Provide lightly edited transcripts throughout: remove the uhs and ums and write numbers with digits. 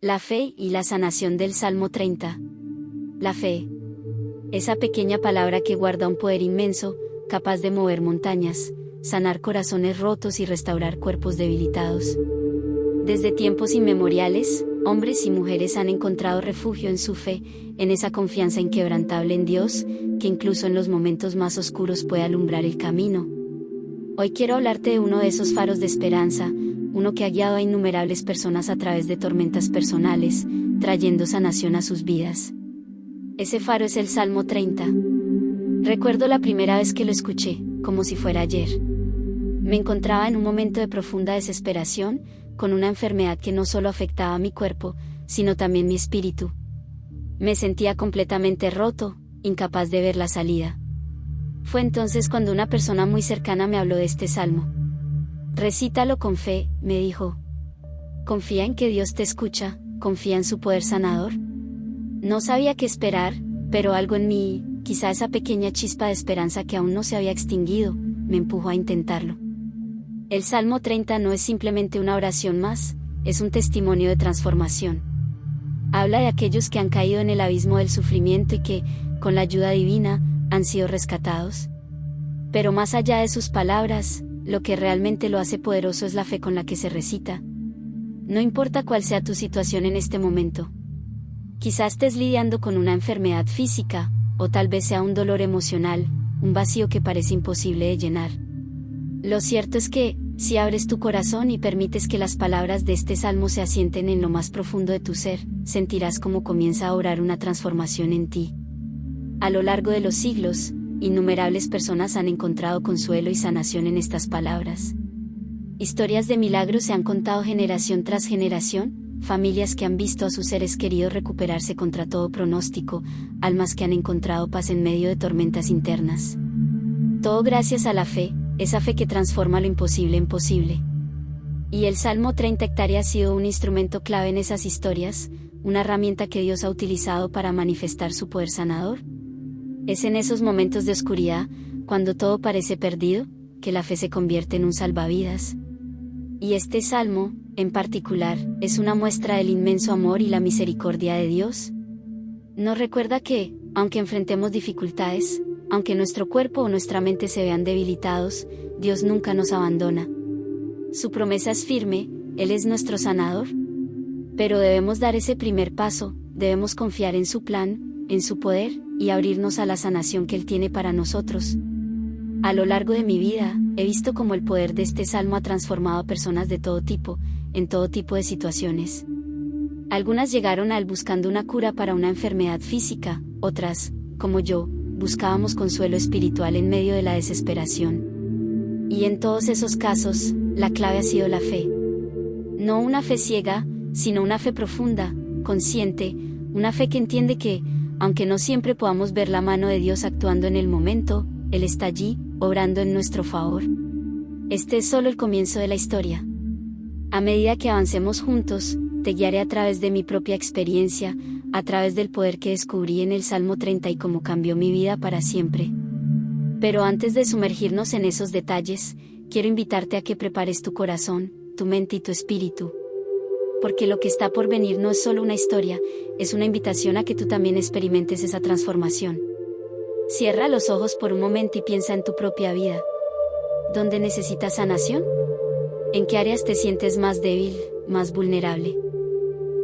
La fe y la sanación del Salmo 30. La fe. Esa pequeña palabra que guarda un poder inmenso, capaz de mover montañas, sanar corazones rotos y restaurar cuerpos debilitados. Desde tiempos inmemoriales, hombres y mujeres han encontrado refugio en su fe, en esa confianza inquebrantable en Dios, que incluso en los momentos más oscuros puede alumbrar el camino. Hoy quiero hablarte de uno de esos faros de esperanza, uno que ha guiado a innumerables personas a través de tormentas personales, trayendo sanación a sus vidas. Ese faro es el Salmo 30. Recuerdo la primera vez que lo escuché, como si fuera ayer. Me encontraba en un momento de profunda desesperación, con una enfermedad que no solo afectaba a mi cuerpo, sino también mi espíritu. Me sentía completamente roto, incapaz de ver la salida. Fue entonces cuando una persona muy cercana me habló de este salmo. Recítalo con fe, me dijo. Confía en que Dios te escucha, confía en su poder sanador. No sabía qué esperar, pero algo en mí, quizá esa pequeña chispa de esperanza que aún no se había extinguido, me empujó a intentarlo. El Salmo 30 no es simplemente una oración más, es un testimonio de transformación. Habla de aquellos que han caído en el abismo del sufrimiento y que, con la ayuda divina, han sido rescatados. Pero más allá de sus palabras, lo que realmente lo hace poderoso es la fe con la que se recita. No importa cuál sea tu situación en este momento. Quizás estés lidiando con una enfermedad física, o tal vez sea un dolor emocional, un vacío que parece imposible de llenar. Lo cierto es que, si abres tu corazón y permites que las palabras de este salmo se asienten en lo más profundo de tu ser, sentirás cómo comienza a obrar una transformación en ti. A lo largo de los siglos, innumerables personas han encontrado consuelo y sanación en estas palabras. Historias de milagros se han contado generación tras generación, familias que han visto a sus seres queridos recuperarse contra todo pronóstico, almas que han encontrado paz en medio de tormentas internas. Todo gracias a la fe, esa fe que transforma lo imposible en posible. Y el Salmo 30 ha sido un instrumento clave en esas historias, una herramienta que Dios ha utilizado para manifestar su poder sanador. Es en esos momentos de oscuridad, cuando todo parece perdido, que la fe se convierte en un salvavidas. Y este salmo, en particular, es una muestra del inmenso amor y la misericordia de Dios. Nos recuerda que, aunque enfrentemos dificultades, aunque nuestro cuerpo o nuestra mente se vean debilitados, Dios nunca nos abandona. Su promesa es firme, Él es nuestro sanador. Pero debemos dar ese primer paso, debemos confiar en su plan, en su poder, y abrirnos a la sanación que Él tiene para nosotros. A lo largo de mi vida, he visto cómo el poder de este salmo ha transformado a personas de todo tipo, en todo tipo de situaciones. Algunas llegaron a Él buscando una cura para una enfermedad física, otras, como yo, buscábamos consuelo espiritual en medio de la desesperación. Y en todos esos casos, la clave ha sido la fe. No una fe ciega, sino una fe profunda, consciente, una fe que entiende que, aunque no siempre podamos ver la mano de Dios actuando en el momento, Él está allí, obrando en nuestro favor. Este es solo el comienzo de la historia. A medida que avancemos juntos, te guiaré a través de mi propia experiencia, a través del poder que descubrí en el Salmo 30 y cómo cambió mi vida para siempre. Pero antes de sumergirnos en esos detalles, quiero invitarte a que prepares tu corazón, tu mente y tu espíritu. Porque lo que está por venir no es solo una historia, es una invitación a que tú también experimentes esa transformación. Cierra los ojos por un momento y piensa en tu propia vida. ¿Dónde necesitas sanación? ¿En qué áreas te sientes más débil, más vulnerable?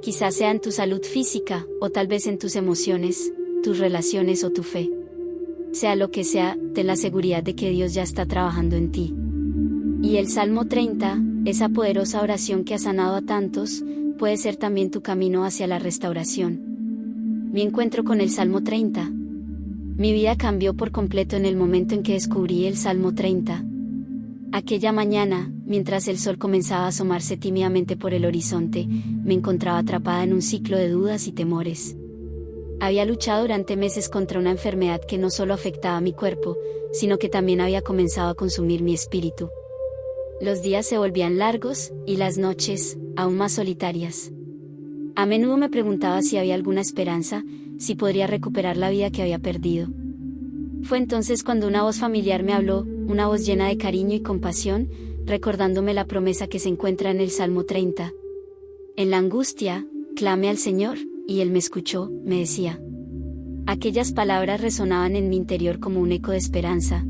Quizás sea en tu salud física, o tal vez en tus emociones, tus relaciones o tu fe. Sea lo que sea, ten la seguridad de que Dios ya está trabajando en ti. Y el Salmo 30, esa poderosa oración que ha sanado a tantos, puede ser también tu camino hacia la restauración. Mi encuentro con el Salmo 30. Mi vida cambió por completo en el momento en que descubrí el Salmo 30. Aquella mañana, mientras el sol comenzaba a asomarse tímidamente por el horizonte, me encontraba atrapada en un ciclo de dudas y temores. Había luchado durante meses contra una enfermedad que no solo afectaba a mi cuerpo, sino que también había comenzado a consumir mi espíritu. Los días se volvían largos, y las noches, aún más solitarias. A menudo me preguntaba si había alguna esperanza, si podría recuperar la vida que había perdido. Fue entonces cuando una voz familiar me habló, una voz llena de cariño y compasión, recordándome la promesa que se encuentra en el Salmo 30. En la angustia, Clame al Señor, y Él me escuchó, me decía. Aquellas palabras resonaban en mi interior como un eco de esperanza.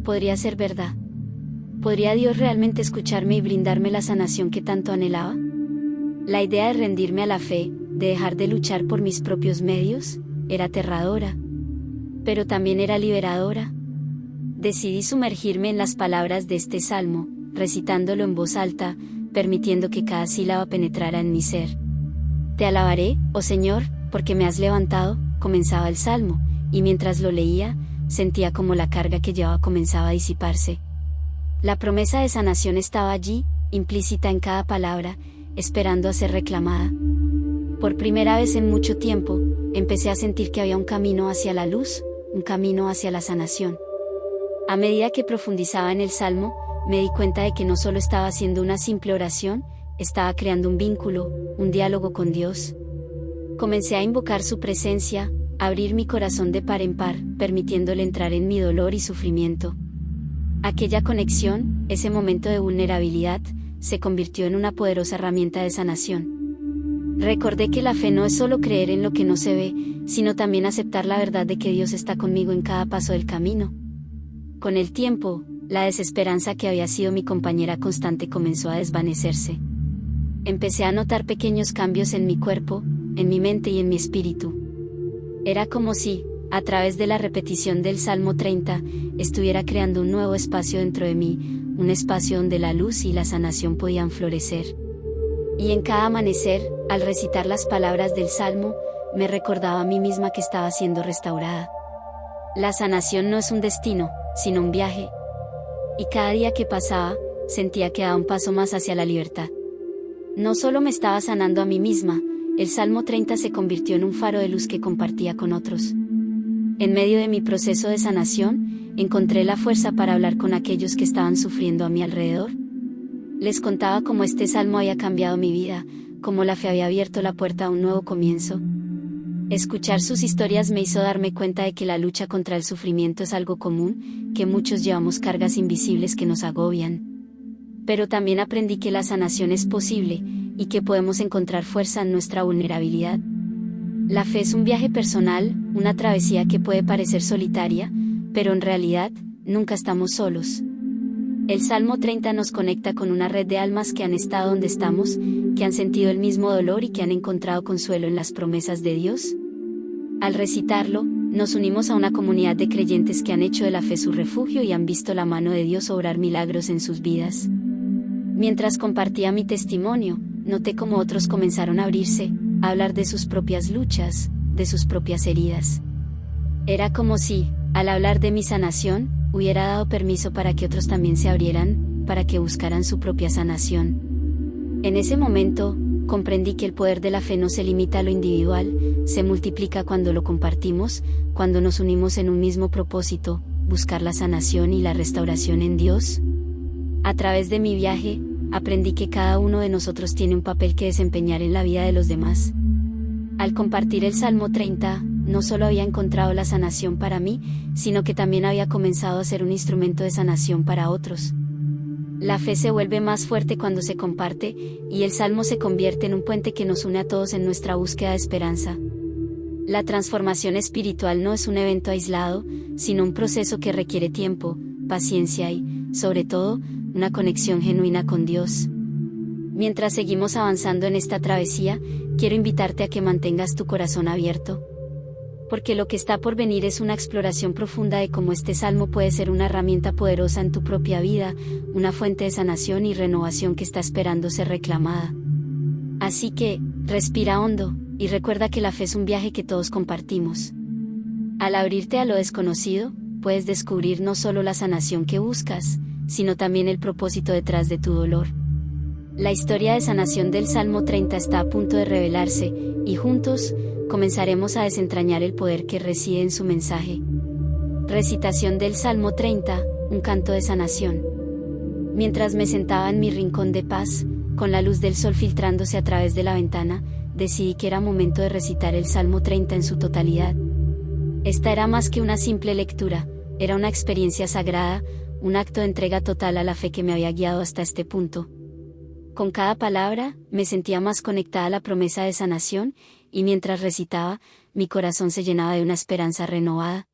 ¿Podría ser verdad? ¿Podría Dios realmente escucharme y brindarme la sanación que tanto anhelaba? La idea de rendirme a la fe, de dejar de luchar por mis propios medios, era aterradora. Pero también era liberadora. Decidí sumergirme en las palabras de este salmo, recitándolo en voz alta, permitiendo que cada sílaba penetrara en mi ser. Te alabaré, oh Señor, porque me has levantado, comenzaba el salmo, y mientras lo leía, sentía como la carga que llevaba comenzaba a disiparse. La promesa de sanación estaba allí, implícita en cada palabra, esperando a ser reclamada. Por primera vez en mucho tiempo, empecé a sentir que había un camino hacia la luz, un camino hacia la sanación. A medida que profundizaba en el salmo, me di cuenta de que no solo estaba haciendo una simple oración, estaba creando un vínculo, un diálogo con Dios. Comencé a invocar su presencia, a abrir mi corazón de par en par, permitiéndole entrar en mi dolor y sufrimiento. Aquella conexión, ese momento de vulnerabilidad, se convirtió en una poderosa herramienta de sanación. Recordé que la fe no es solo creer en lo que no se ve, sino también aceptar la verdad de que Dios está conmigo en cada paso del camino. Con el tiempo, la desesperanza que había sido mi compañera constante comenzó a desvanecerse. Empecé a notar pequeños cambios en mi cuerpo, en mi mente y en mi espíritu. Era como si, a través de la repetición del Salmo 30, estuviera creando un nuevo espacio dentro de mí, un espacio donde la luz y la sanación podían florecer. Y en cada amanecer, al recitar las palabras del Salmo, me recordaba a mí misma que estaba siendo restaurada. La sanación no es un destino, sino un viaje. Y cada día que pasaba, sentía que daba un paso más hacia la libertad. No solo me estaba sanando a mí misma, el Salmo 30 se convirtió en un faro de luz que compartía con otros. En medio de mi proceso de sanación, encontré la fuerza para hablar con aquellos que estaban sufriendo a mi alrededor. Les contaba cómo este salmo había cambiado mi vida, cómo la fe había abierto la puerta a un nuevo comienzo. Escuchar sus historias me hizo darme cuenta de que la lucha contra el sufrimiento es algo común, que muchos llevamos cargas invisibles que nos agobian. Pero también aprendí que la sanación es posible, y que podemos encontrar fuerza en nuestra vulnerabilidad. La fe es un viaje personal, una travesía que puede parecer solitaria, pero en realidad, nunca estamos solos. El Salmo 30 nos conecta con una red de almas que han estado donde estamos, que han sentido el mismo dolor y que han encontrado consuelo en las promesas de Dios. Al recitarlo, nos unimos a una comunidad de creyentes que han hecho de la fe su refugio y han visto la mano de Dios obrar milagros en sus vidas. Mientras compartía mi testimonio, noté cómo otros comenzaron a abrirse, a hablar de sus propias luchas, de sus propias heridas. Era como si, al hablar de mi sanación, hubiera dado permiso para que otros también se abrieran, para que buscaran su propia sanación. En ese momento, comprendí que el poder de la fe no se limita a lo individual, se multiplica cuando lo compartimos, cuando nos unimos en un mismo propósito, buscar la sanación y la restauración en Dios. A través de mi viaje, aprendí que cada uno de nosotros tiene un papel que desempeñar en la vida de los demás. Al compartir el Salmo 30, no solo había encontrado la sanación para mí, sino que también había comenzado a ser un instrumento de sanación para otros. La fe se vuelve más fuerte cuando se comparte, y el Salmo se convierte en un puente que nos une a todos en nuestra búsqueda de esperanza. La transformación espiritual no es un evento aislado, sino un proceso que requiere tiempo, paciencia y, sobre todo, una conexión genuina con Dios. Mientras seguimos avanzando en esta travesía, quiero invitarte a que mantengas tu corazón abierto. Porque lo que está por venir es una exploración profunda de cómo este salmo puede ser una herramienta poderosa en tu propia vida, una fuente de sanación y renovación que está esperando ser reclamada. Así que, respira hondo, y recuerda que la fe es un viaje que todos compartimos. Al abrirte a lo desconocido, puedes descubrir no solo la sanación que buscas, sino también el propósito detrás de tu dolor. La historia de sanación del Salmo 30 está a punto de revelarse, y juntos, comenzaremos a desentrañar el poder que reside en su mensaje. Recitación del Salmo 30, un canto de sanación. Mientras me sentaba en mi rincón de paz, con la luz del sol filtrándose a través de la ventana, decidí que era momento de recitar el Salmo 30 en su totalidad. Esta era más que una simple lectura, era una experiencia sagrada, un acto de entrega total a la fe que me había guiado hasta este punto. Con cada palabra, me sentía más conectada a la promesa de sanación, y mientras recitaba, mi corazón se llenaba de una esperanza renovada.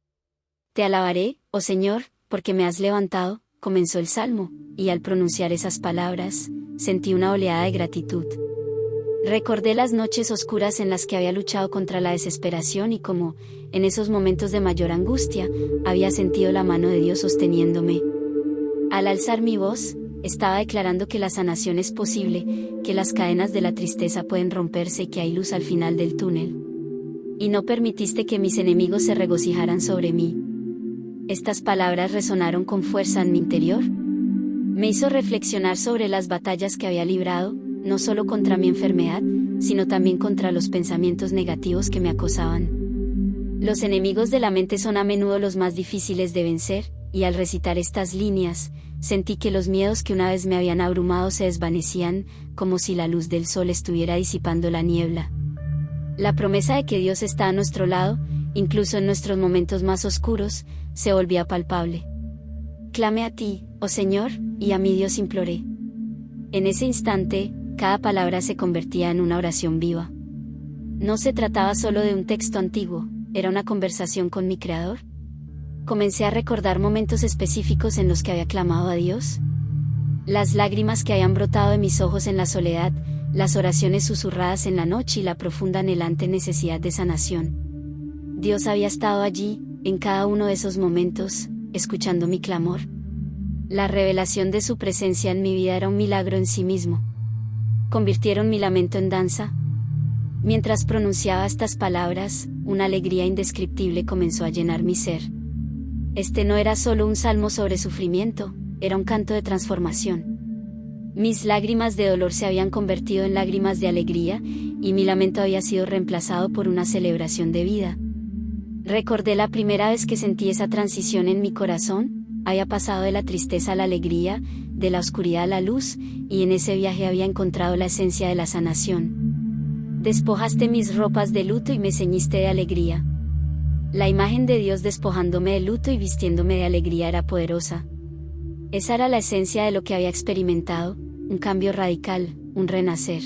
Te alabaré, oh Señor, porque me has levantado, comenzó el salmo, y al pronunciar esas palabras, sentí una oleada de gratitud. Recordé las noches oscuras en las que había luchado contra la desesperación y cómo, en esos momentos de mayor angustia, había sentido la mano de Dios sosteniéndome. Al alzar mi voz, estaba declarando que la sanación es posible, que las cadenas de la tristeza pueden romperse y que hay luz al final del túnel. Y no permitiste que mis enemigos se regocijaran sobre mí. Estas palabras resonaron con fuerza en mi interior. Me hizo reflexionar sobre las batallas que había librado, no solo contra mi enfermedad, sino también contra los pensamientos negativos que me acosaban. Los enemigos de la mente son a menudo los más difíciles de vencer, y al recitar estas líneas, sentí que los miedos que una vez me habían abrumado se desvanecían, como si la luz del sol estuviera disipando la niebla. La promesa de que Dios está a nuestro lado, incluso en nuestros momentos más oscuros, se volvía palpable. Clamé a ti, oh Señor, y a mi Dios imploré. En ese instante, cada palabra se convertía en una oración viva. No se trataba solo de un texto antiguo, era una conversación con mi Creador. Comencé a recordar momentos específicos en los que había clamado a Dios. Las lágrimas que habían brotado de mis ojos en la soledad, las oraciones susurradas en la noche y la profunda anhelante necesidad de sanación. Dios había estado allí, en cada uno de esos momentos, escuchando mi clamor. La revelación de su presencia en mi vida era un milagro en sí mismo. Convirtieron mi lamento en danza. Mientras pronunciaba estas palabras, una alegría indescriptible comenzó a llenar mi ser. Este no era solo un salmo sobre sufrimiento, era un canto de transformación. Mis lágrimas de dolor se habían convertido en lágrimas de alegría, y mi lamento había sido reemplazado por una celebración de vida. Recordé la primera vez que sentí esa transición en mi corazón, había pasado de la tristeza a la alegría, de la oscuridad a la luz, y en ese viaje había encontrado la esencia de la sanación. Despojaste mis ropas de luto y me ceñiste de alegría. La imagen de Dios despojándome de luto y vistiéndome de alegría era poderosa. Esa era la esencia de lo que había experimentado, un cambio radical, un renacer.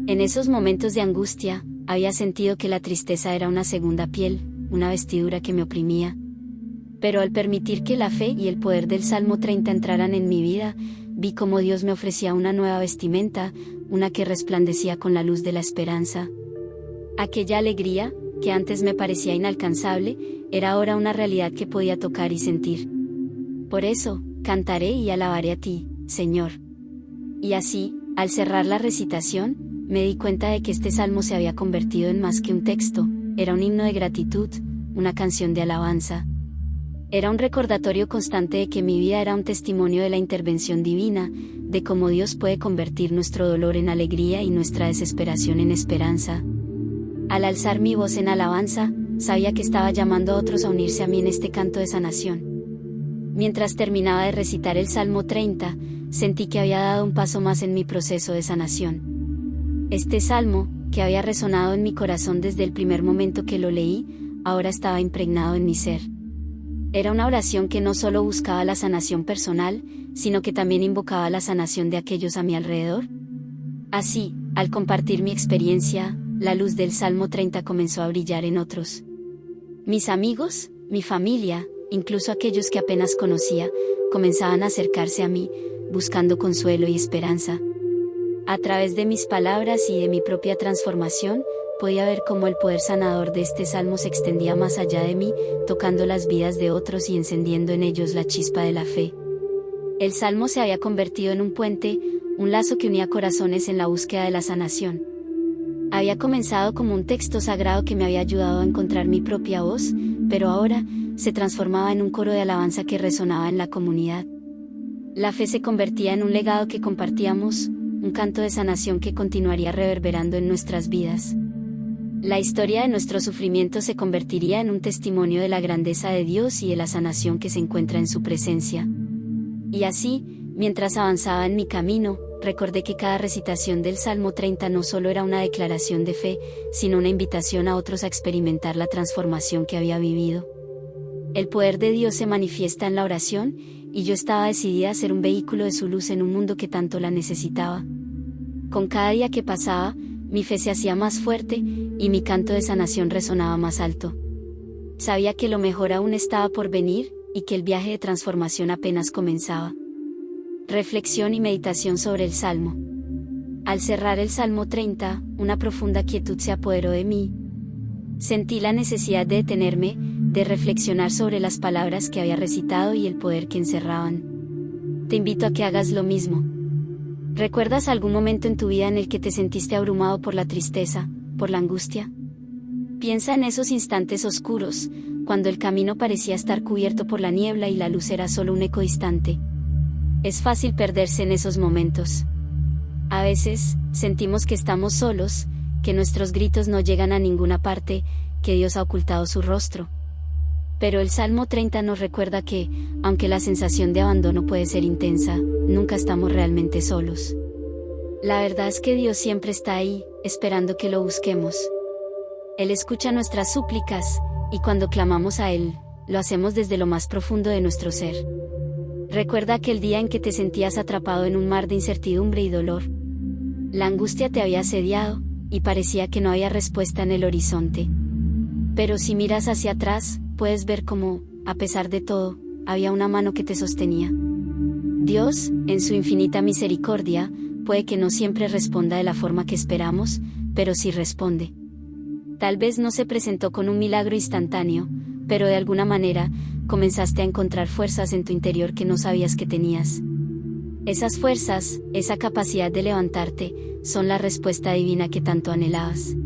En esos momentos de angustia, había sentido que la tristeza era una segunda piel, una vestidura que me oprimía. Pero al permitir que la fe y el poder del Salmo 30 entraran en mi vida, vi cómo Dios me ofrecía una nueva vestimenta, una que resplandecía con la luz de la esperanza. Aquella alegría, que antes me parecía inalcanzable, era ahora una realidad que podía tocar y sentir. Por eso, cantaré y alabaré a ti, Señor. Y así, al cerrar la recitación, me di cuenta de que este salmo se había convertido en más que un texto, era un himno de gratitud, una canción de alabanza. Era un recordatorio constante de que mi vida era un testimonio de la intervención divina, de cómo Dios puede convertir nuestro dolor en alegría y nuestra desesperación en esperanza. Al alzar mi voz en alabanza, sabía que estaba llamando a otros a unirse a mí en este canto de sanación. Mientras terminaba de recitar el Salmo 30, sentí que había dado un paso más en mi proceso de sanación. Este salmo, que había resonado en mi corazón desde el primer momento que lo leí, ahora estaba impregnado en mi ser. Era una oración que no solo buscaba la sanación personal, sino que también invocaba la sanación de aquellos a mi alrededor. Así, al compartir mi experiencia, la luz del Salmo 30 comenzó a brillar en otros. Mis amigos, mi familia, incluso aquellos que apenas conocía, comenzaban a acercarse a mí, buscando consuelo y esperanza. A través de mis palabras y de mi propia transformación, podía ver cómo el poder sanador de este salmo se extendía más allá de mí, tocando las vidas de otros y encendiendo en ellos la chispa de la fe. El salmo se había convertido en un puente, un lazo que unía corazones en la búsqueda de la sanación. Había comenzado como un texto sagrado que me había ayudado a encontrar mi propia voz, pero ahora se transformaba en un coro de alabanza que resonaba en la comunidad. La fe se convertía en un legado que compartíamos, un canto de sanación que continuaría reverberando en nuestras vidas. La historia de nuestro sufrimiento se convertiría en un testimonio de la grandeza de Dios y de la sanación que se encuentra en su presencia. Y así, mientras avanzaba en mi camino, recordé que cada recitación del Salmo 30 no solo era una declaración de fe, sino una invitación a otros a experimentar la transformación que había vivido. El poder de Dios se manifiesta en la oración, y yo estaba decidida a ser un vehículo de su luz en un mundo que tanto la necesitaba. Con cada día que pasaba, mi fe se hacía más fuerte, y mi canto de sanación resonaba más alto. Sabía que lo mejor aún estaba por venir, y que el viaje de transformación apenas comenzaba. Reflexión y meditación sobre el Salmo. Al cerrar el Salmo 30, una profunda quietud se apoderó de mí. Sentí la necesidad de detenerme, de reflexionar sobre las palabras que había recitado y el poder que encerraban. Te invito a que hagas lo mismo. ¿Recuerdas algún momento en tu vida en el que te sentiste abrumado por la tristeza, por la angustia? Piensa en esos instantes oscuros, cuando el camino parecía estar cubierto por la niebla y la luz era solo un eco distante. Es fácil perderse en esos momentos. A veces, sentimos que estamos solos, que nuestros gritos no llegan a ninguna parte, que Dios ha ocultado su rostro. Pero el Salmo 30 nos recuerda que, aunque la sensación de abandono puede ser intensa, nunca estamos realmente solos. La verdad es que Dios siempre está ahí, esperando que lo busquemos. Él escucha nuestras súplicas, y cuando clamamos a Él, lo hacemos desde lo más profundo de nuestro ser. Recuerda aquel día en que te sentías atrapado en un mar de incertidumbre y dolor. La angustia te había asediado, y parecía que no había respuesta en el horizonte. Pero si miras hacia atrás, puedes ver cómo, a pesar de todo, había una mano que te sostenía. Dios, en su infinita misericordia, puede que no siempre responda de la forma que esperamos, pero sí responde. Tal vez no se presentó con un milagro instantáneo, pero de alguna manera, comenzaste a encontrar fuerzas en tu interior que no sabías que tenías. Esas fuerzas, esa capacidad de levantarte, son la respuesta divina que tanto anhelabas.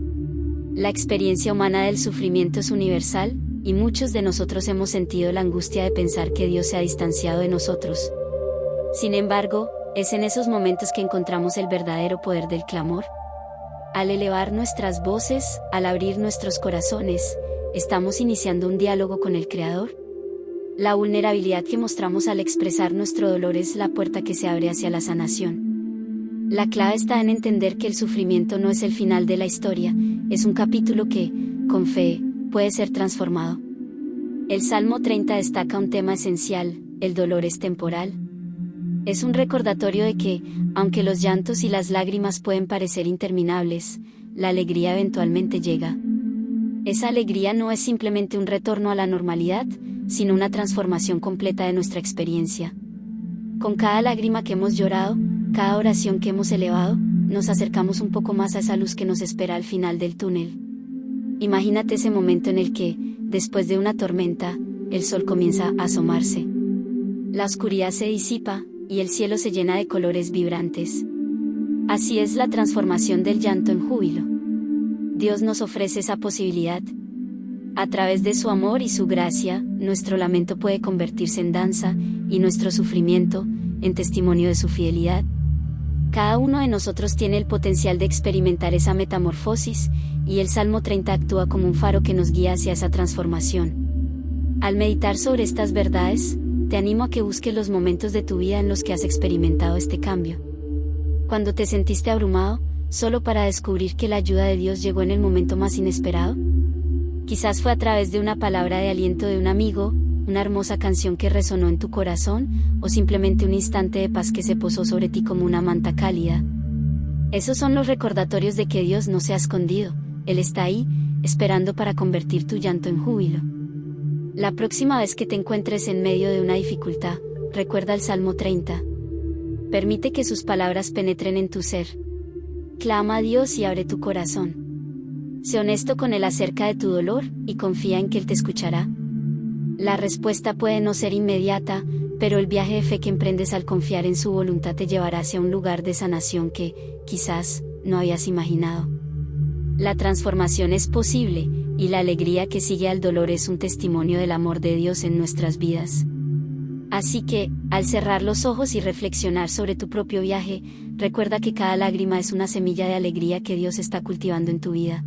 La experiencia humana del sufrimiento es universal, y muchos de nosotros hemos sentido la angustia de pensar que Dios se ha distanciado de nosotros. Sin embargo, es en esos momentos que encontramos el verdadero poder del clamor. Al elevar nuestras voces, al abrir nuestros corazones, estamos iniciando un diálogo con el Creador. La vulnerabilidad que mostramos al expresar nuestro dolor es la puerta que se abre hacia la sanación. La clave está en entender que el sufrimiento no es el final de la historia, es un capítulo que, con fe, puede ser transformado. El Salmo 30 destaca un tema esencial: el dolor es temporal. Es un recordatorio de que, aunque los llantos y las lágrimas pueden parecer interminables, la alegría eventualmente llega. Esa alegría no es simplemente un retorno a la normalidad, sino una transformación completa de nuestra experiencia. Con cada lágrima que hemos llorado, cada oración que hemos elevado, nos acercamos un poco más a esa luz que nos espera al final del túnel. Imagínate ese momento en el que, después de una tormenta, el sol comienza a asomarse. La oscuridad se disipa, y el cielo se llena de colores vibrantes. Así es la transformación del llanto en júbilo. Dios nos ofrece esa posibilidad. A través de su amor y su gracia, nuestro lamento puede convertirse en danza, y nuestro sufrimiento, en testimonio de su fidelidad. Cada uno de nosotros tiene el potencial de experimentar esa metamorfosis, y el Salmo 30 actúa como un faro que nos guía hacia esa transformación. Al meditar sobre estas verdades, te animo a que busques los momentos de tu vida en los que has experimentado este cambio. Cuando te sentiste abrumado, solo para descubrir que la ayuda de Dios llegó en el momento más inesperado. Quizás fue a través de una palabra de aliento de un amigo, una hermosa canción que resonó en tu corazón, o simplemente un instante de paz que se posó sobre ti como una manta cálida. Esos son los recordatorios de que Dios no se ha escondido, Él está ahí, esperando para convertir tu llanto en júbilo. La próxima vez que te encuentres en medio de una dificultad, recuerda el Salmo 30. Permite que sus palabras penetren en tu ser. Clama a Dios y abre tu corazón. Sé honesto con Él acerca de tu dolor, y confía en que Él te escuchará. La respuesta puede no ser inmediata, pero el viaje de fe que emprendes al confiar en su voluntad te llevará hacia un lugar de sanación que, quizás, no habías imaginado. La transformación es posible, y la alegría que sigue al dolor es un testimonio del amor de Dios en nuestras vidas. Así que, al cerrar los ojos y reflexionar sobre tu propio viaje, recuerda que cada lágrima es una semilla de alegría que Dios está cultivando en tu vida.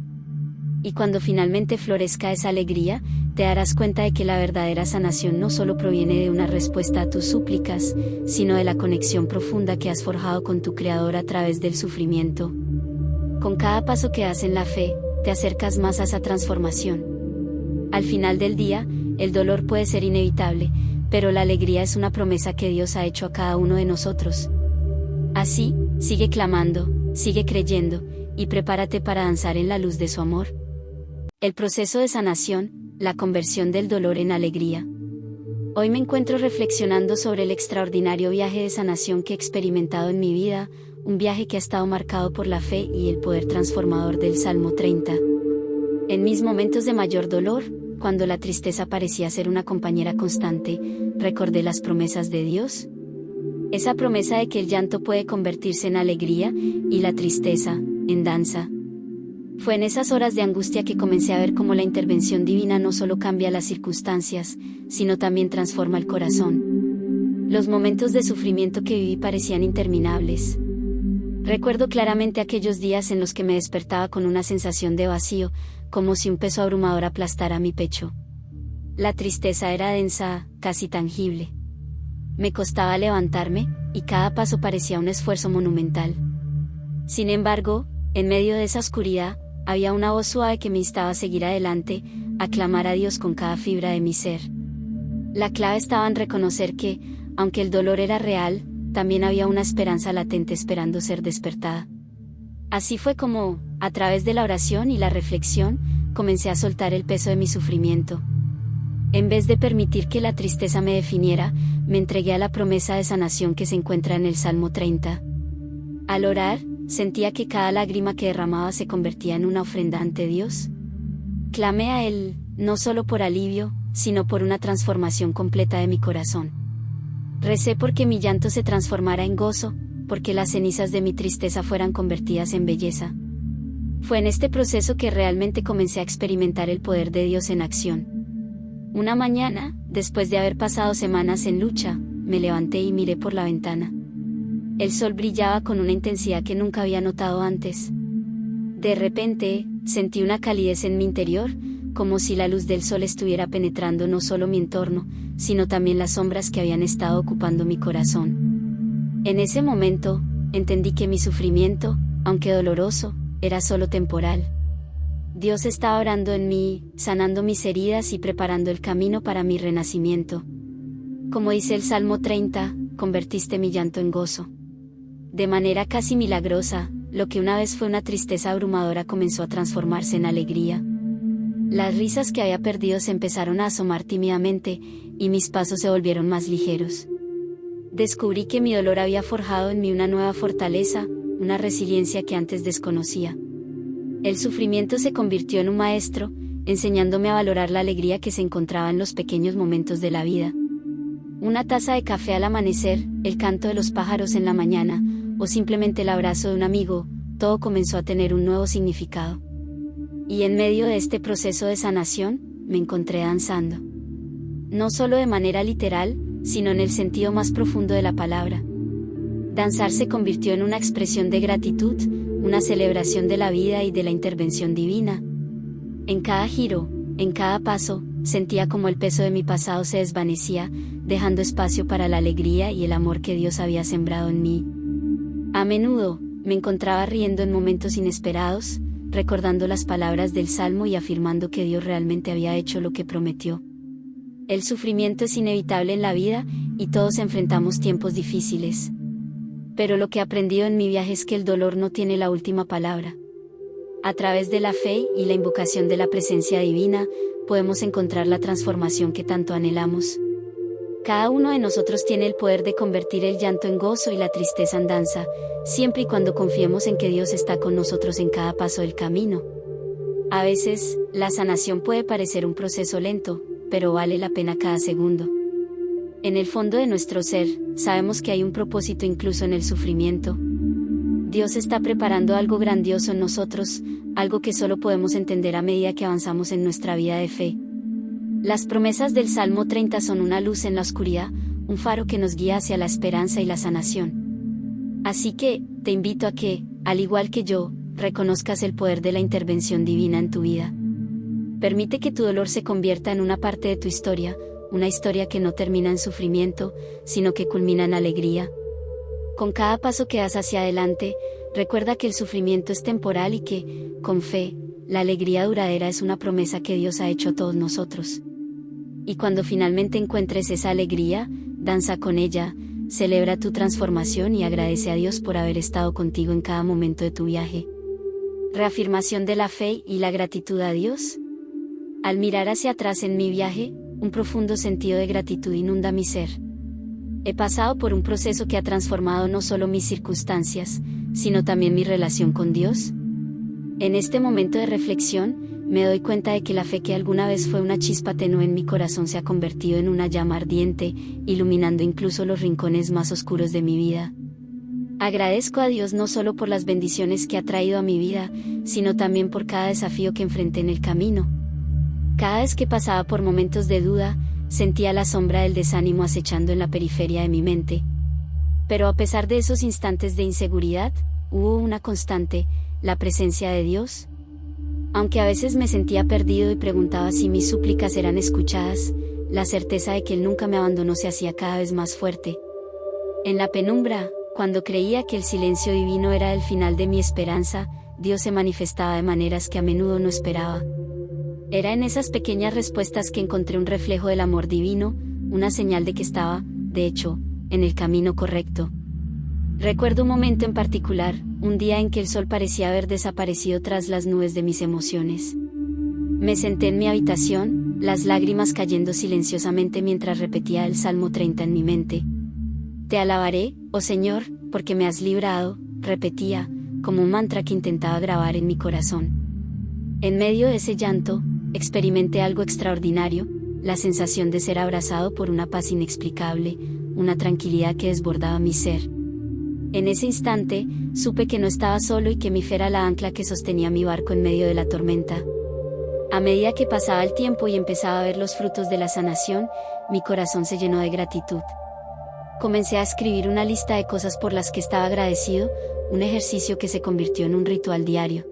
Y cuando finalmente florezca esa alegría, te darás cuenta de que la verdadera sanación no solo proviene de una respuesta a tus súplicas, sino de la conexión profunda que has forjado con tu Creador a través del sufrimiento. Con cada paso que das en la fe, te acercas más a esa transformación. Al final del día, el dolor puede ser inevitable, pero la alegría es una promesa que Dios ha hecho a cada uno de nosotros. Así, sigue clamando, sigue creyendo, y prepárate para danzar en la luz de su amor. El proceso de sanación, la conversión del dolor en alegría. Hoy me encuentro reflexionando sobre el extraordinario viaje de sanación que he experimentado en mi vida, un viaje que ha estado marcado por la fe y el poder transformador del Salmo 30. En mis momentos de mayor dolor, cuando la tristeza parecía ser una compañera constante, recordé las promesas de Dios. Esa promesa de que el llanto puede convertirse en alegría, y la tristeza, en danza. Fue en esas horas de angustia que comencé a ver cómo la intervención divina no solo cambia las circunstancias, sino también transforma el corazón. Los momentos de sufrimiento que viví parecían interminables. Recuerdo claramente aquellos días en los que me despertaba con una sensación de vacío, como si un peso abrumador aplastara mi pecho. La tristeza era densa, casi tangible. Me costaba levantarme, y cada paso parecía un esfuerzo monumental. Sin embargo, en medio de esa oscuridad, había una voz suave que me instaba a seguir adelante, a clamar a Dios con cada fibra de mi ser. La clave estaba en reconocer que, aunque el dolor era real, también había una esperanza latente esperando ser despertada. Así fue como, a través de la oración y la reflexión, comencé a soltar el peso de mi sufrimiento. En vez de permitir que la tristeza me definiera, me entregué a la promesa de sanación que se encuentra en el Salmo 30. Al orar, sentía que cada lágrima que derramaba se convertía en una ofrenda ante Dios. Clamé a Él, no solo por alivio, sino por una transformación completa de mi corazón. Recé porque mi llanto se transformara en gozo, porque las cenizas de mi tristeza fueran convertidas en belleza. Fue en este proceso que realmente comencé a experimentar el poder de Dios en acción. Una mañana, después de haber pasado semanas en lucha, me levanté y miré por la ventana. El sol brillaba con una intensidad que nunca había notado antes. De repente, sentí una calidez en mi interior, como si la luz del sol estuviera penetrando no solo mi entorno, sino también las sombras que habían estado ocupando mi corazón. En ese momento, entendí que mi sufrimiento, aunque doloroso, era solo temporal. Dios estaba orando en mí, sanando mis heridas y preparando el camino para mi renacimiento. Como dice el Salmo 30, convertiste mi llanto en gozo. De manera casi milagrosa, lo que una vez fue una tristeza abrumadora comenzó a transformarse en alegría. Las risas que había perdido se empezaron a asomar tímidamente, y mis pasos se volvieron más ligeros. Descubrí que mi dolor había forjado en mí una nueva fortaleza, una resiliencia que antes desconocía. El sufrimiento se convirtió en un maestro, enseñándome a valorar la alegría que se encontraba en los pequeños momentos de la vida. Una taza de café al amanecer, el canto de los pájaros en la mañana, o simplemente el abrazo de un amigo, todo comenzó a tener un nuevo significado. Y en medio de este proceso de sanación, me encontré danzando. No solo de manera literal, sino en el sentido más profundo de la palabra. Danzar se convirtió en una expresión de gratitud, una celebración de la vida y de la intervención divina. En cada giro, en cada paso, sentía como el peso de mi pasado se desvanecía, dejando espacio para la alegría y el amor que Dios había sembrado en mí. A menudo, me encontraba riendo en momentos inesperados, recordando las palabras del Salmo y afirmando que Dios realmente había hecho lo que prometió. El sufrimiento es inevitable en la vida, y todos enfrentamos tiempos difíciles. Pero lo que he aprendido en mi viaje es que el dolor no tiene la última palabra. A través de la fe y la invocación de la presencia divina, podemos encontrar la transformación que tanto anhelamos. Cada uno de nosotros tiene el poder de convertir el llanto en gozo y la tristeza en danza, siempre y cuando confiemos en que Dios está con nosotros en cada paso del camino. A veces, la sanación puede parecer un proceso lento, pero vale la pena cada segundo. En el fondo de nuestro ser, sabemos que hay un propósito incluso en el sufrimiento. Dios está preparando algo grandioso en nosotros, algo que solo podemos entender a medida que avanzamos en nuestra vida de fe. Las promesas del Salmo 30 son una luz en la oscuridad, un faro que nos guía hacia la esperanza y la sanación. Así que, te invito a que, al igual que yo, reconozcas el poder de la intervención divina en tu vida. Permite que tu dolor se convierta en una parte de tu historia, una historia que no termina en sufrimiento, sino que culmina en alegría. Con cada paso que das hacia adelante, recuerda que el sufrimiento es temporal y que, con fe, la alegría duradera es una promesa que Dios ha hecho a todos nosotros. Y cuando finalmente encuentres esa alegría, danza con ella, celebra tu transformación y agradece a Dios por haber estado contigo en cada momento de tu viaje. Reafirmación de la fe y la gratitud a Dios. Al mirar hacia atrás en mi viaje, un profundo sentido de gratitud inunda mi ser. He pasado por un proceso que ha transformado no solo mis circunstancias, sino también mi relación con Dios. En este momento de reflexión, me doy cuenta de que la fe que alguna vez fue una chispa tenue en mi corazón se ha convertido en una llama ardiente, iluminando incluso los rincones más oscuros de mi vida. Agradezco a Dios no solo por las bendiciones que ha traído a mi vida, sino también por cada desafío que enfrenté en el camino. Cada vez que pasaba por momentos de duda, sentía la sombra del desánimo acechando en la periferia de mi mente. Pero a pesar de esos instantes de inseguridad, hubo una constante, la presencia de Dios. Aunque a veces me sentía perdido y preguntaba si mis súplicas eran escuchadas, la certeza de que Él nunca me abandonó se hacía cada vez más fuerte. En la penumbra, cuando creía que el silencio divino era el final de mi esperanza, Dios se manifestaba de maneras que a menudo no esperaba. Era en esas pequeñas respuestas que encontré un reflejo del amor divino, una señal de que estaba, de hecho, en el camino correcto. Recuerdo un momento en particular, un día en que el sol parecía haber desaparecido tras las nubes de mis emociones. Me senté en mi habitación, las lágrimas cayendo silenciosamente mientras repetía el Salmo 30 en mi mente. Te alabaré, oh Señor, porque me has librado, repetía, como un mantra que intentaba grabar en mi corazón. En medio de ese llanto, experimenté algo extraordinario, la sensación de ser abrazado por una paz inexplicable, una tranquilidad que desbordaba mi ser. En ese instante, supe que no estaba solo y que mi fe era la ancla que sostenía mi barco en medio de la tormenta. A medida que pasaba el tiempo y empezaba a ver los frutos de la sanación, mi corazón se llenó de gratitud. Comencé a escribir una lista de cosas por las que estaba agradecido, un ejercicio que se convirtió en un ritual diario.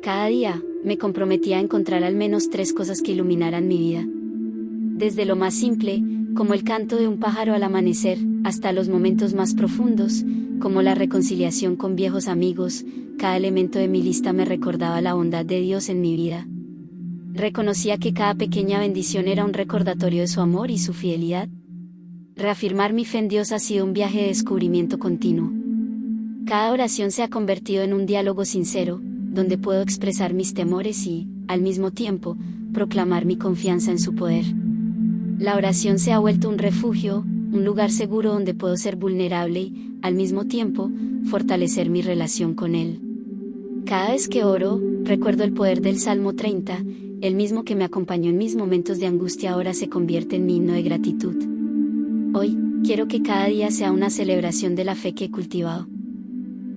Cada día, me comprometía a encontrar al menos 3 cosas que iluminaran mi vida. Desde lo más simple, como el canto de un pájaro al amanecer, hasta los momentos más profundos, como la reconciliación con viejos amigos, cada elemento de mi lista me recordaba la bondad de Dios en mi vida. Reconocía que cada pequeña bendición era un recordatorio de su amor y su fidelidad. Reafirmar mi fe en Dios ha sido un viaje de descubrimiento continuo. Cada oración se ha convertido en un diálogo sincero, donde puedo expresar mis temores y, al mismo tiempo, proclamar mi confianza en su poder. La oración se ha vuelto un refugio, un lugar seguro donde puedo ser vulnerable y, al mismo tiempo, fortalecer mi relación con Él. Cada vez que oro, recuerdo el poder del Salmo 30, el mismo que me acompañó en mis momentos de angustia ahora se convierte en mi himno de gratitud. Hoy, quiero que cada día sea una celebración de la fe que he cultivado.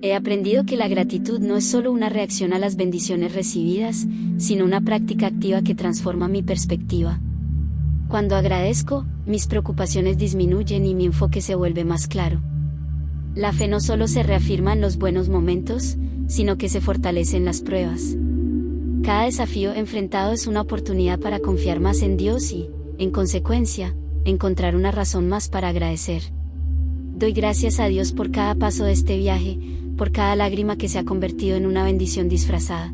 He aprendido que la gratitud no es solo una reacción a las bendiciones recibidas, sino una práctica activa que transforma mi perspectiva. Cuando agradezco, mis preocupaciones disminuyen y mi enfoque se vuelve más claro. La fe no solo se reafirma en los buenos momentos, sino que se fortalece en las pruebas. Cada desafío enfrentado es una oportunidad para confiar más en Dios y, en consecuencia, encontrar una razón más para agradecer. Doy gracias a Dios por cada paso de este viaje, por cada lágrima que se ha convertido en una bendición disfrazada.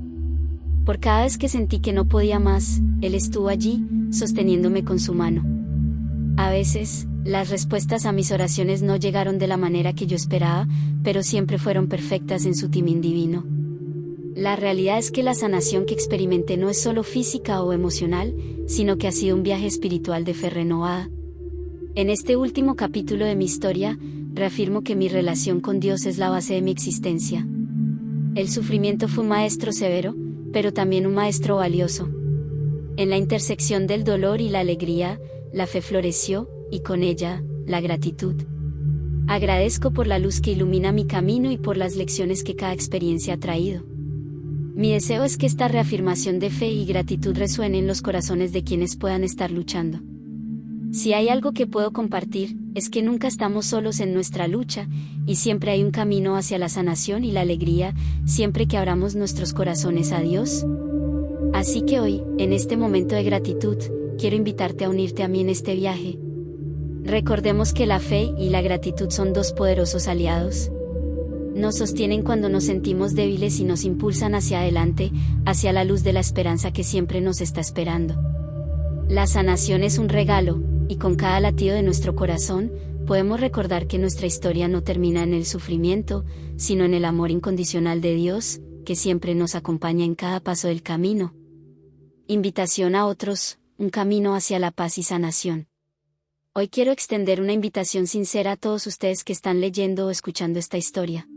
Por cada vez que sentí que no podía más, Él estuvo allí, sosteniéndome con su mano. A veces, las respuestas a mis oraciones no llegaron de la manera que yo esperaba, pero siempre fueron perfectas en su timing divino. La realidad es que la sanación que experimenté no es solo física o emocional, sino que ha sido un viaje espiritual de fe renovada. En este último capítulo de mi historia, reafirmo que mi relación con Dios es la base de mi existencia. El sufrimiento fue un maestro severo, pero también un maestro valioso. En la intersección del dolor y la alegría, la fe floreció, y con ella, la gratitud. Agradezco por la luz que ilumina mi camino y por las lecciones que cada experiencia ha traído. Mi deseo es que esta reafirmación de fe y gratitud resuene en los corazones de quienes puedan estar luchando. Si hay algo que puedo compartir, es que nunca estamos solos en nuestra lucha, y siempre hay un camino hacia la sanación y la alegría, siempre que abramos nuestros corazones a Dios. Así que hoy, en este momento de gratitud, quiero invitarte a unirte a mí en este viaje. Recordemos que la fe y la gratitud son 2 poderosos aliados. Nos sostienen cuando nos sentimos débiles y nos impulsan hacia adelante, hacia la luz de la esperanza que siempre nos está esperando. La sanación es un regalo, y con cada latido de nuestro corazón, podemos recordar que nuestra historia no termina en el sufrimiento, sino en el amor incondicional de Dios, que siempre nos acompaña en cada paso del camino. Invitación a otros, un camino hacia la paz y sanación. Hoy quiero extender una invitación sincera a todos ustedes que están leyendo o escuchando esta historia.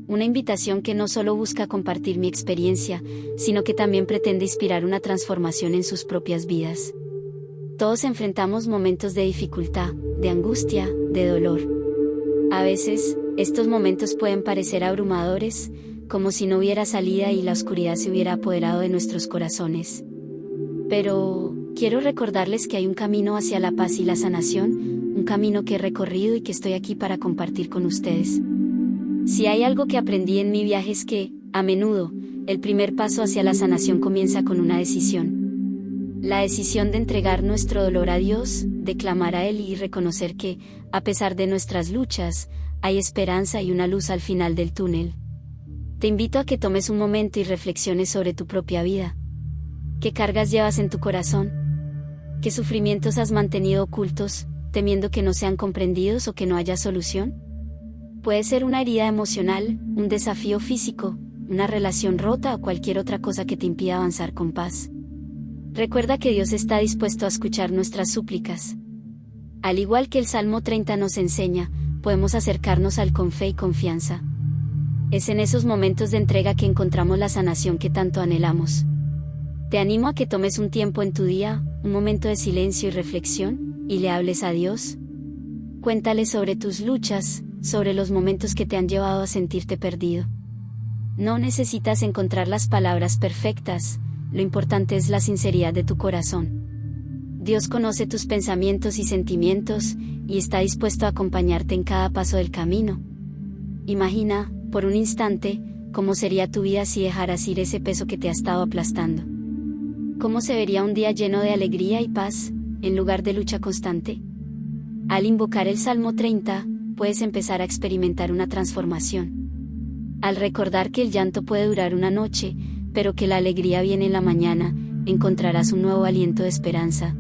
Una invitación que no solo busca compartir mi experiencia, sino que también pretende inspirar una transformación en sus propias vidas. Todos enfrentamos momentos de dificultad, de angustia, de dolor. A veces, estos momentos pueden parecer abrumadores, como si no hubiera salida y la oscuridad se hubiera apoderado de nuestros corazones. Pero quiero recordarles que hay un camino hacia la paz y la sanación, un camino que he recorrido y que estoy aquí para compartir con ustedes. Si hay algo que aprendí en mi viaje es que, a menudo, el primer paso hacia la sanación comienza con una decisión. La decisión de entregar nuestro dolor a Dios, de clamar a Él y reconocer que, a pesar de nuestras luchas, hay esperanza y una luz al final del túnel. Te invito a que tomes un momento y reflexiones sobre tu propia vida. ¿Qué cargas llevas en tu corazón? ¿Qué sufrimientos has mantenido ocultos, temiendo que no sean comprendidos o que no haya solución? Puede ser una herida emocional, un desafío físico, una relación rota o cualquier otra cosa que te impida avanzar con paz. Recuerda que Dios está dispuesto a escuchar nuestras súplicas. Al igual que el Salmo 30 nos enseña, podemos acercarnos a Él con fe y confianza. Es en esos momentos de entrega que encontramos la sanación que tanto anhelamos. Te animo a que tomes un tiempo en tu día, un momento de silencio y reflexión, y le hables a Dios. Cuéntale sobre tus luchas, sobre los momentos que te han llevado a sentirte perdido. No necesitas encontrar las palabras perfectas, lo importante es la sinceridad de tu corazón. Dios conoce tus pensamientos y sentimientos, y está dispuesto a acompañarte en cada paso del camino. Imagina, por un instante, cómo sería tu vida si dejaras ir ese peso que te ha estado aplastando. ¿Cómo se vería un día lleno de alegría y paz, en lugar de lucha constante? Al invocar el Salmo 30, puedes empezar a experimentar una transformación. Al recordar que el llanto puede durar una noche, pero que la alegría viene en la mañana, encontrarás un nuevo aliento de esperanza.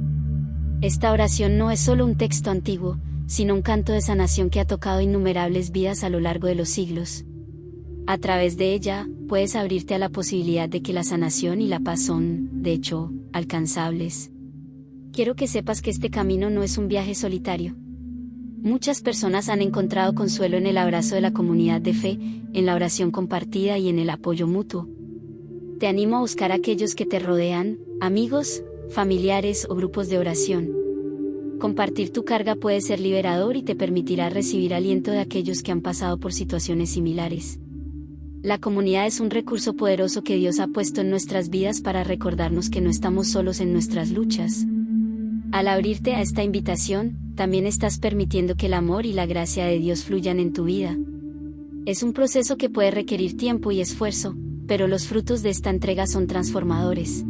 Esta oración no es solo un texto antiguo, sino un canto de sanación que ha tocado innumerables vidas a lo largo de los siglos. A través de ella, puedes abrirte a la posibilidad de que la sanación y la paz son, de hecho, alcanzables. Quiero que sepas que este camino no es un viaje solitario. Muchas personas han encontrado consuelo en el abrazo de la comunidad de fe, en la oración compartida y en el apoyo mutuo. Te animo a buscar a aquellos que te rodean, amigos, familiares o grupos de oración. Compartir tu carga puede ser liberador y te permitirá recibir aliento de aquellos que han pasado por situaciones similares. La comunidad es un recurso poderoso que Dios ha puesto en nuestras vidas para recordarnos que no estamos solos en nuestras luchas. Al abrirte a esta invitación, también estás permitiendo que el amor y la gracia de Dios fluyan en tu vida. Es un proceso que puede requerir tiempo y esfuerzo, pero los frutos de esta entrega son transformadores.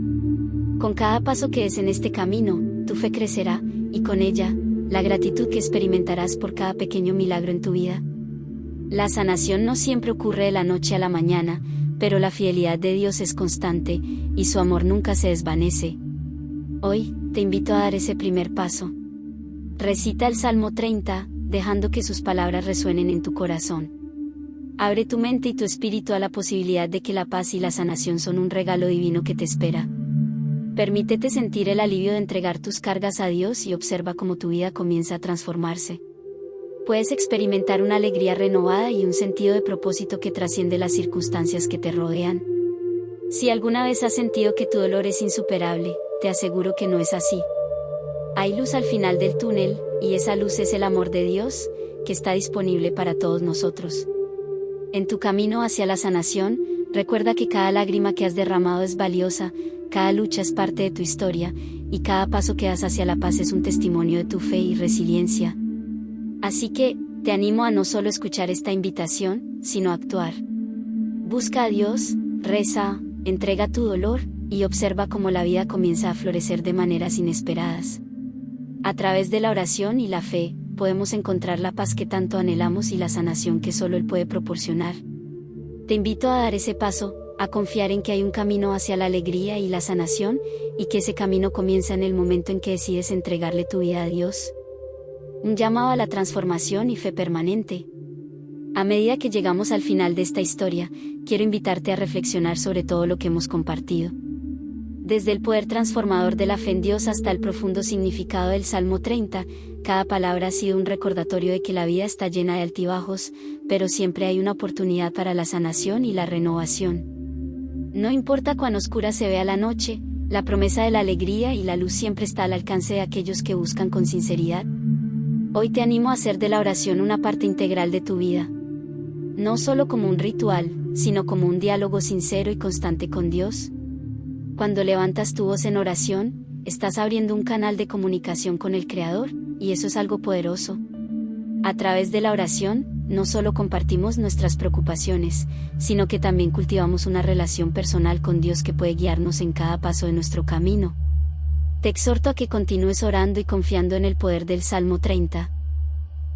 Con cada paso que des en este camino, tu fe crecerá, y con ella, la gratitud que experimentarás por cada pequeño milagro en tu vida. La sanación no siempre ocurre de la noche a la mañana, pero la fidelidad de Dios es constante, y su amor nunca se desvanece. Hoy, te invito a dar ese primer paso. Recita el Salmo 30, dejando que sus palabras resuenen en tu corazón. Abre tu mente y tu espíritu a la posibilidad de que la paz y la sanación son un regalo divino que te espera. Permítete sentir el alivio de entregar tus cargas a Dios y observa cómo tu vida comienza a transformarse. Puedes experimentar una alegría renovada y un sentido de propósito que trasciende las circunstancias que te rodean. Si alguna vez has sentido que tu dolor es insuperable, te aseguro que no es así. Hay luz al final del túnel, y esa luz es el amor de Dios, que está disponible para todos nosotros. En tu camino hacia la sanación, recuerda que cada lágrima que has derramado es valiosa, cada lucha es parte de tu historia, y cada paso que das hacia la paz es un testimonio de tu fe y resiliencia. Así que, te animo a no solo escuchar esta invitación, sino a actuar. Busca a Dios, reza, entrega tu dolor, y observa cómo la vida comienza a florecer de maneras inesperadas. A través de la oración y la fe, podemos encontrar la paz que tanto anhelamos y la sanación que solo Él puede proporcionar. Te invito a dar ese paso, a confiar en que hay un camino hacia la alegría y la sanación, y que ese camino comienza en el momento en que decides entregarle tu vida a Dios. Un llamado a la transformación y fe permanente. A medida que llegamos al final de esta historia, quiero invitarte a reflexionar sobre todo lo que hemos compartido. Desde el poder transformador de la fe en Dios hasta el profundo significado del Salmo 30, cada palabra ha sido un recordatorio de que la vida está llena de altibajos, pero siempre hay una oportunidad para la sanación y la renovación. No importa cuán oscura se vea la noche, la promesa de la alegría y la luz siempre está al alcance de aquellos que buscan con sinceridad. Hoy te animo a hacer de la oración una parte integral de tu vida. No solo como un ritual, sino como un diálogo sincero y constante con Dios. Cuando levantas tu voz en oración, estás abriendo un canal de comunicación con el Creador, y eso es algo poderoso. A través de la oración, no solo compartimos nuestras preocupaciones, sino que también cultivamos una relación personal con Dios que puede guiarnos en cada paso de nuestro camino. Te exhorto a que continúes orando y confiando en el poder del Salmo 30.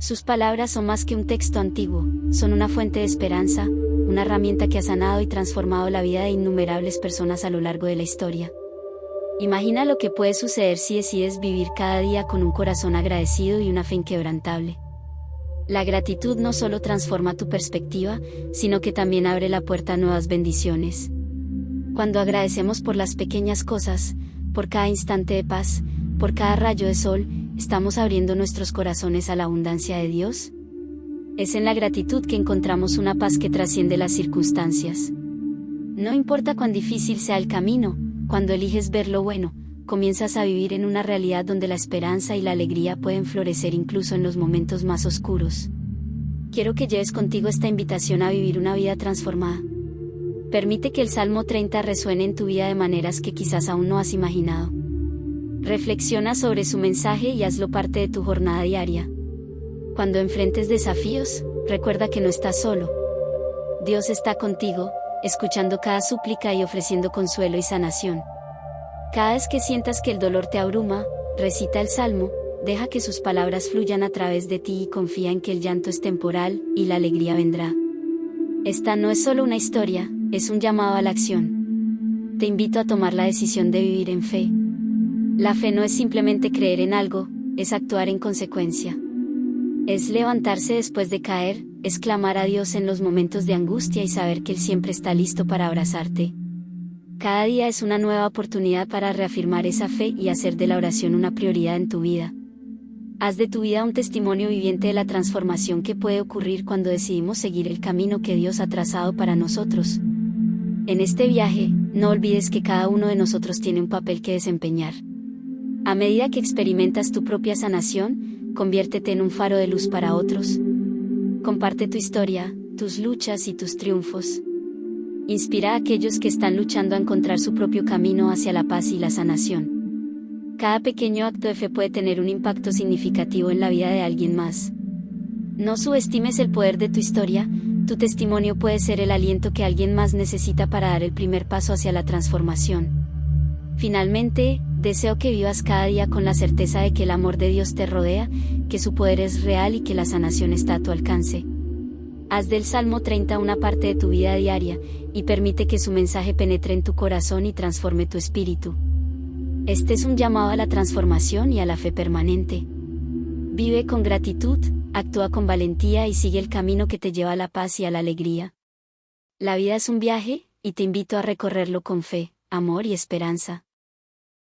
Sus palabras son más que un texto antiguo, son una fuente de esperanza, una herramienta que ha sanado y transformado la vida de innumerables personas a lo largo de la historia. Imagina lo que puede suceder si decides vivir cada día con un corazón agradecido y una fe inquebrantable. La gratitud no solo transforma tu perspectiva, sino que también abre la puerta a nuevas bendiciones. Cuando agradecemos por las pequeñas cosas, por cada instante de paz, por cada rayo de sol, ¿estamos abriendo nuestros corazones a la abundancia de Dios? Es en la gratitud que encontramos una paz que trasciende las circunstancias. No importa cuán difícil sea el camino, cuando eliges ver lo bueno, comienzas a vivir en una realidad donde la esperanza y la alegría pueden florecer incluso en los momentos más oscuros. Quiero que lleves contigo esta invitación a vivir una vida transformada. Permite que el Salmo 30 resuene en tu vida de maneras que quizás aún no has imaginado. Reflexiona sobre su mensaje y hazlo parte de tu jornada diaria. Cuando enfrentes desafíos, recuerda que no estás solo. Dios está contigo, escuchando cada súplica y ofreciendo consuelo y sanación. Cada vez que sientas que el dolor te abruma, recita el Salmo, deja que sus palabras fluyan a través de ti y confía en que el llanto es temporal y la alegría vendrá. Esta no es solo una historia, es un llamado a la acción. Te invito a tomar la decisión de vivir en fe. La fe no es simplemente creer en algo, es actuar en consecuencia. Es levantarse después de caer, es clamar a Dios en los momentos de angustia y saber que Él siempre está listo para abrazarte. Cada día es una nueva oportunidad para reafirmar esa fe y hacer de la oración una prioridad en tu vida. Haz de tu vida un testimonio viviente de la transformación que puede ocurrir cuando decidimos seguir el camino que Dios ha trazado para nosotros. En este viaje, no olvides que cada uno de nosotros tiene un papel que desempeñar. A medida que experimentas tu propia sanación, conviértete en un faro de luz para otros. Comparte tu historia, tus luchas y tus triunfos. Inspira a aquellos que están luchando a encontrar su propio camino hacia la paz y la sanación. Cada pequeño acto de fe puede tener un impacto significativo en la vida de alguien más. No subestimes el poder de tu historia, tu testimonio puede ser el aliento que alguien más necesita para dar el primer paso hacia la transformación. Finalmente, deseo que vivas cada día con la certeza de que el amor de Dios te rodea, que su poder es real y que la sanación está a tu alcance. Haz del Salmo 30 una parte de tu vida diaria, y permite que su mensaje penetre en tu corazón y transforme tu espíritu. Este es un llamado a la transformación y a la fe permanente. Vive con gratitud, actúa con valentía y sigue el camino que te lleva a la paz y a la alegría. La vida es un viaje, y te invito a recorrerlo con fe, amor y esperanza.